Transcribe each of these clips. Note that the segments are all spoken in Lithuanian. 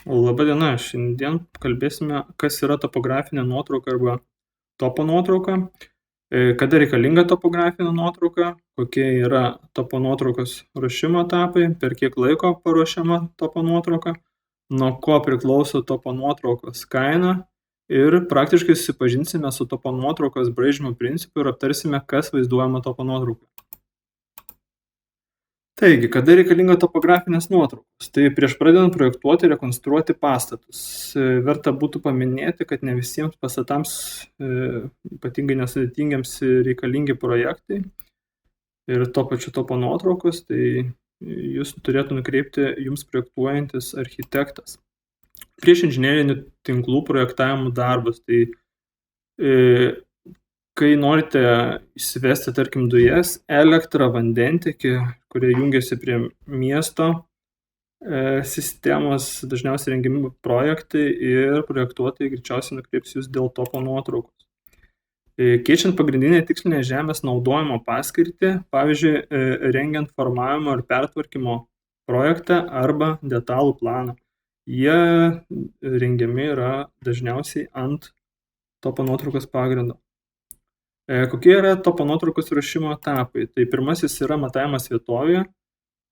Laba diena, šiandien kalbėsime, kas yra topografinė nuotrauka arba topo nuotrauka, kada reikalinga topografinė nuotrauka, kokie yra topo nuotraukos ruošimo etapai, per kiek laiko paruošiama topo nuotrauka, nuo ko priklauso topo nuotraukos kaina ir praktiškai susipažinsime su topo nuotraukos braižymo principu ir aptarsime, kas vaizduojama topo nuotraukoje. Taigi, kada reikalinga topografinės nuotraukos? Tai prieš pradedant projektuoti ir rekonstruoti pastatus. Verta būtų paminėti, kad ne visiems pastatams, ypatingai nesudėtingiams, reikalingi projektai ir tuo pačiu topo nuotraukos, tai jūs turėtų nukreipti jums projektuojantis architektas. Prieš inžinerinių tinklų projektavimo darbus, tai kai norite įsivesti, tarkim, dujas, elektrą, vandentiekį, kurie jungiasi prie miesto sistemos, dažniausiai rengiami projektai ir projektuotojai greičiausiai nukreips jūs dėl topo nuotraukos. Keičiant pagrindinę tikslinę žemės naudojimo paskirtį, pavyzdžiui, rengiant formavimo ir pertvarkymo projektą arba detalų planą, jie rengiami yra dažniausiai ant topo nuotraukos pagrindo. Kokie yra topo nuotraukos ruošimo etapai? Tai pirmasis yra matavimas vietovėje.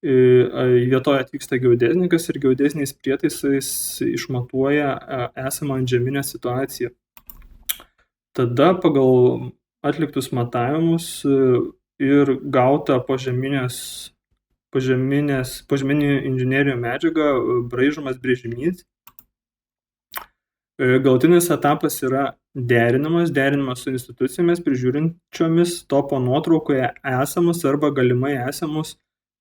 Į vietovę atvyksta geodėzininkas ir geodėziniais prietaisais išmatuoja esamą antžeminę situaciją. Tada pagal atliktus matavimus ir gautą požeminį inžinerinę medžiagą braižomas brėžinys. Galutinis etapas yra derinimas su institucijomis prižiūrinčiomis topo nuotraukoje esamus arba galimai esamus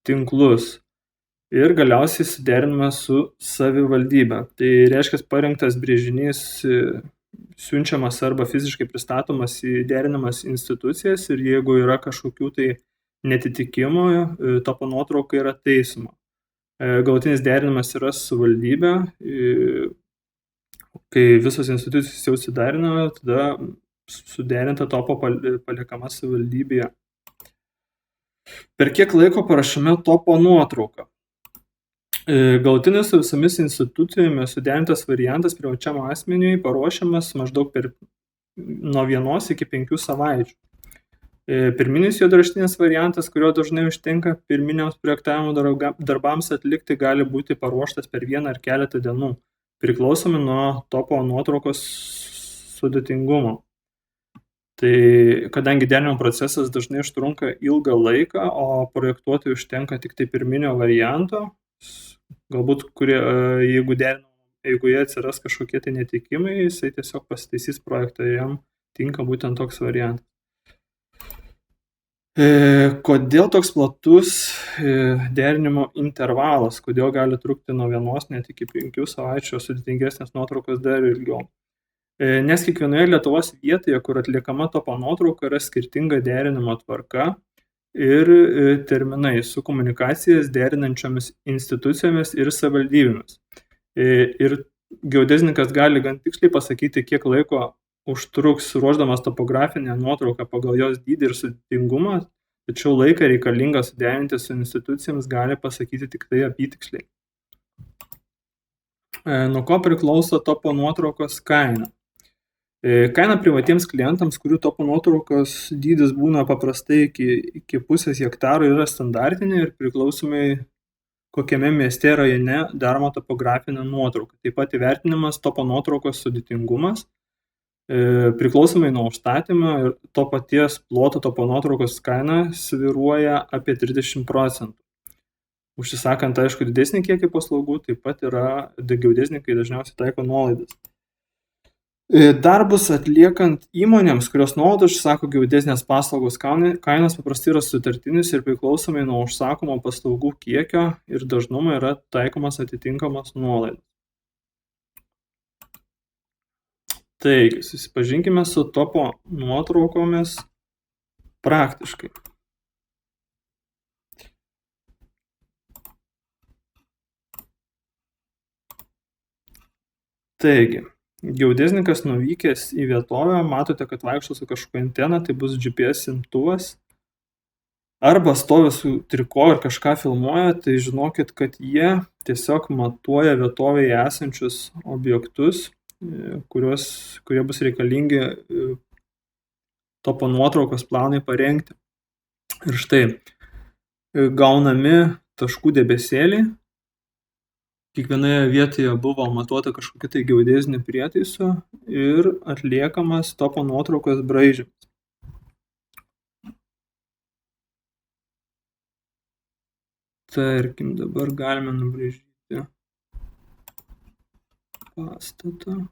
tinklus ir galiausiai suderinimas su savivaldybe. Tai reiškia, parengtas brėžinys siunčiamas arba fiziškai pristatomas į derinamas institucijas ir jeigu yra kažkokių tai netitikimų, topo nuotrauka yra taisoma. Galutinis derinimas yra su valdybe. Kai visos institucijos jau suderina, tada suderinta topo paliekama savivaldybėje. Per kiek laiko parašome topo nuotrauką? Galutinis su visomis institucijomis suderintas variantas privačiam asmeniui paruošiamas maždaug nuo 1 iki 5 savaičių. Pirminis juodraštinis variantas, kurio dažnai užtenka pirminiams projektavimo darbams atlikti, gali būti paruoštas per 1 ar keletą dienų, priklausomai nuo topo nuotraukos sudėtingumo. Tai kadangi derinimo procesas dažnai užtrunka ilgą laiką, o projektuotojui užtenka tik tai pirminio varianto, galbūt jeigu jie atsiras kažkokie tai netikimai, jisai tiesiog pasitaisys projektą ir jam tinka būtent toks variantas. Kodėl toks platus derinimo intervalas? Kodėl gali trukti nuo 1 net iki 5 savaičių, o sudėtingesnės nuotraukos dar ilgiau? Nes kiekvienoje Lietuvos vietoje, kur atliekama topo nuotrauka, yra skirtinga derinimo tvarka ir terminai su komunikacijas derinančiomis institucijomis ir savivaldybėmis. Ir geodėzininkas gali gan tiksliai pasakyti, kiek laiko užtruks ruošdamas topografinę nuotrauką pagal jos dydį ir sudėtingumą, tačiau laiką reikalingą suderinti su institucijoms gali pasakyti tik tai apytiksliai. Nuo ko priklauso topo nuotraukos kaina? Kaina privatiems klientams, kurių topo nuotraukos dydis būna paprastai iki pusės hektaro, yra standartinė ir priklausomai kokiame mieste rajone daroma topografinė nuotrauka. Taip pat įvertinimas topo nuotraukos sudėtingumas. Priklausomai nuo užstatymo ir to paties ploto topo nuotraukos kaina svyruoja apie 30%. Užsisakant, aišku, didesnį kiekį paslaugų, taip pat geodėzininkai dažniausiai taiko nuolaidas. Darbus atliekant įmonėms, kurios nuolat užsako geodėzinės paslaugos, kainos paprastai yra sutartinis ir priklausomai nuo užsakomo paslaugų kiekio ir dažnumo yra taikomas atitinkamas nuolaidas. Taigi, susipažinkime su topo nuotraukomis praktiškai. Taigi, geodėzininkas nuvykęs į vietovę, matote, kad vaikšto su kažkokia antena, tai bus GPS imtuvas. arba stovi su triko ir kažką filmuoja, tai žinokit, kad jie tiesiog matuoja vietovėje esančius objektus, kurie bus reikalingi topo nuotraukos planui parengti. Ir štai gaunami taškų debesėliai. Kiekvienoje vietoje buvo matuota kažkokiu tai geodeziniu prietaisu ir atliekamas topo nuotraukos braižymas. Tarkim, dabar galime nubraižyti pastatą.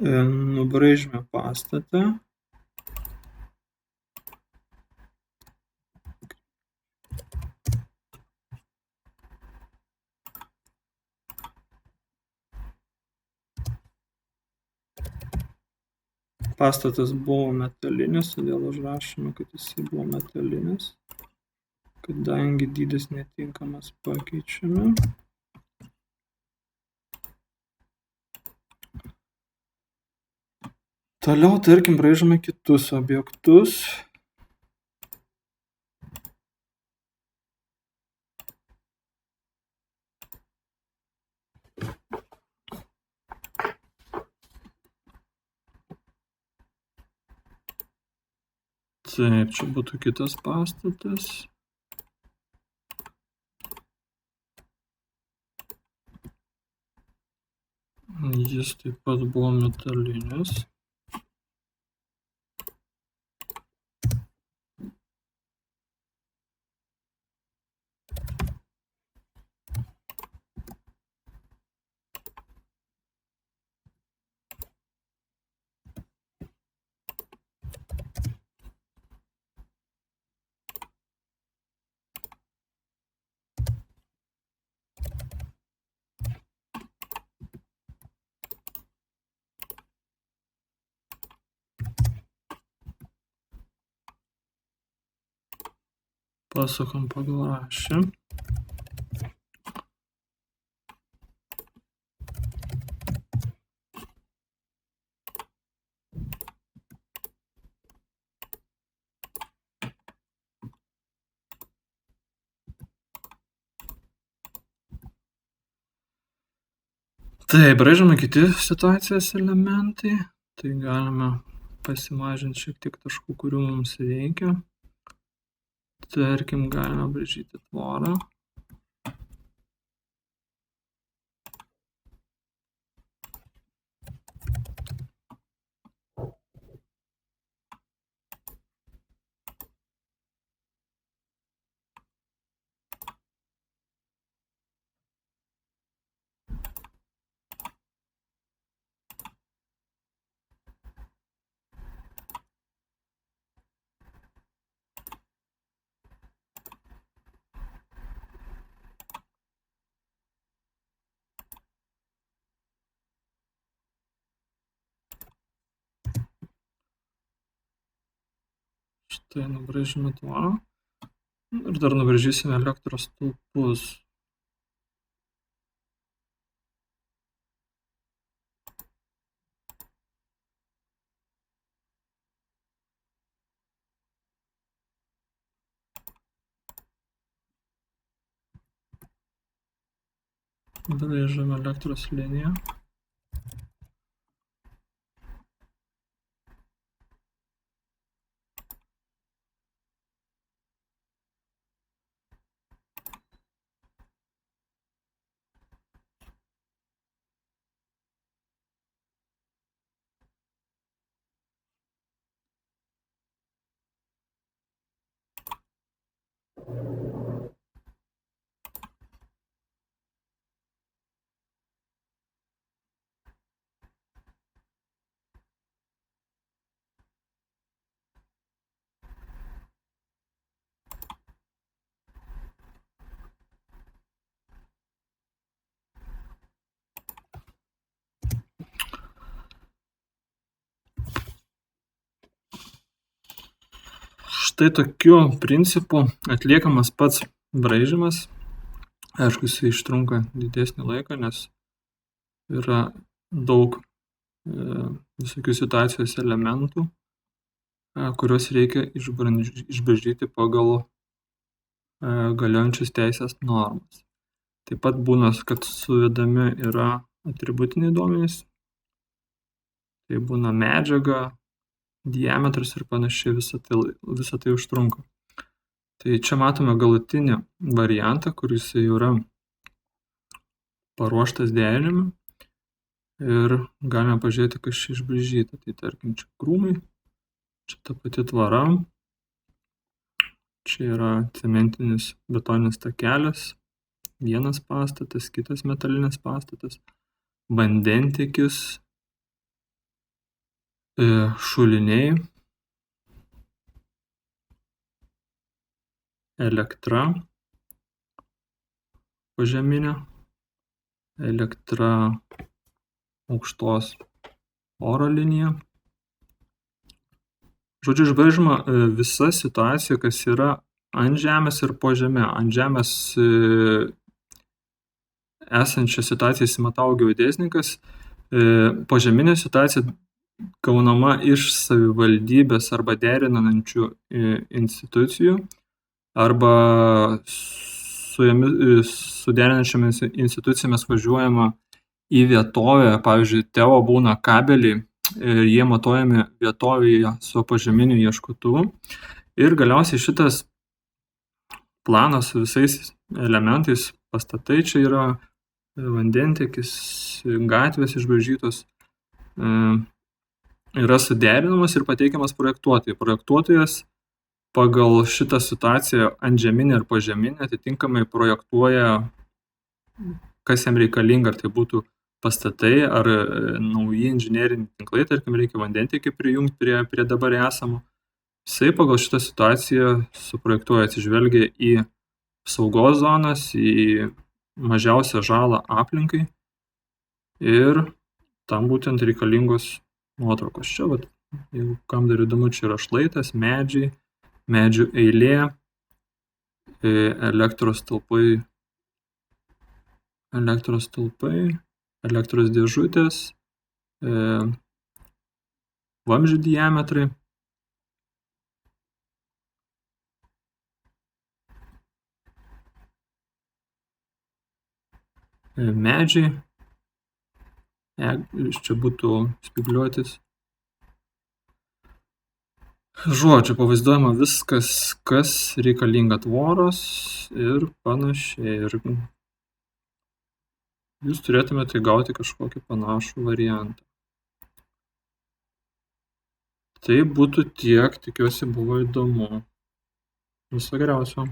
Nubraižime pastatą. Pastatas buvo metalinis, todėl užrašome, kad jisai buvo metalinis. Kadangi dydis netinkamas, pakeičiame. Toliau, tarkim, braižome kitus objektus. Taip, čia būtų kitas pastatas. Jis taip pat buvo metalinis. Pasukam pagal ašį. Tai braižome kiti situacijos elementai. Tai galime pasimažinti šiek tiek taškų, kurių mums reikia. Tarkim, galime braižyti tvorą. Štai nubraižime tvorą. Ir dar nubraižysime elektros stulpus. Braižome elektros liniją. štai tokiu principu atliekamas pats braižymas. Aišku, jisai užtrunka didesnį laiką, nes yra daug visokių situacijos elementų, kuriuos reikia išbraižyti pagal galiojančias teisės normas. Taip pat būna, kad suvedami yra atributiniai duomenys, tai būna medžiaga, diametras ir panašiai, visą tai užtrunka. Tai čia matome galutinį variantą, kuris yra paruoštas derinimui ir galime pažiūrėti, kas čia išbraižyta. Tai tarkim, čia krūmai, čia ta pati tvara, čia yra cementinis betoninis takelis, vienas pastatas, kitas metalinis pastatas, vandentiekis, šuliniai, elektra požeminė, elektra aukštos oro linija. Žodžiu, išbraižoma visa situacija, kas yra ant žemės ir po žeme. Ant žemės esančią situaciją įsimatavo geodėzininkas, požeminė situacija gaunama iš savivaldybės arba derinančių institucijų arba su derinančiomis institucijomis važiuojama į vietovę. Pavyzdžiui, teo būna kabeliai ir jie matuojami vietovėje su požeminiu ieškotuvu. Ir galiausiai šitas planas su visais elementais, pastatai čia yra, vandentiekis, gatvės išbraižytos, yra suderinamas ir pateikiamas projektuotojui. Projektuotojas pagal šitą situaciją antžeminę ir požeminę atitinkamai projektuoja, kas jam reikalinga, ar tai būtų pastatai, ar nauji inžineriniai tinklai, tarkim, reikia vandentiekį prijungti prie dabar esamų. Jisai pagal šitą situaciją suprojektuoja, atsižvelgia į saugos zonas, į mažiausią žalą aplinkai ir tam būtent reikalingos nuotraukos. Čia, jeigu kam dar įdomu, čia yra šlaitas, medžiai, medžių eilė, elektros stulpai, elektros dėžutės, vamzdžių diametrai. Medžiai, čia būtų spygliuotis. Žodžiu, pavaizduojama viskas, kas reikalinga, tvoros ir panašiai. Ir jūs turėtumėte gauti kažkokį panašų variantą. Tai būtų tiek, tikiuosi buvo įdomu. Viso geriausio.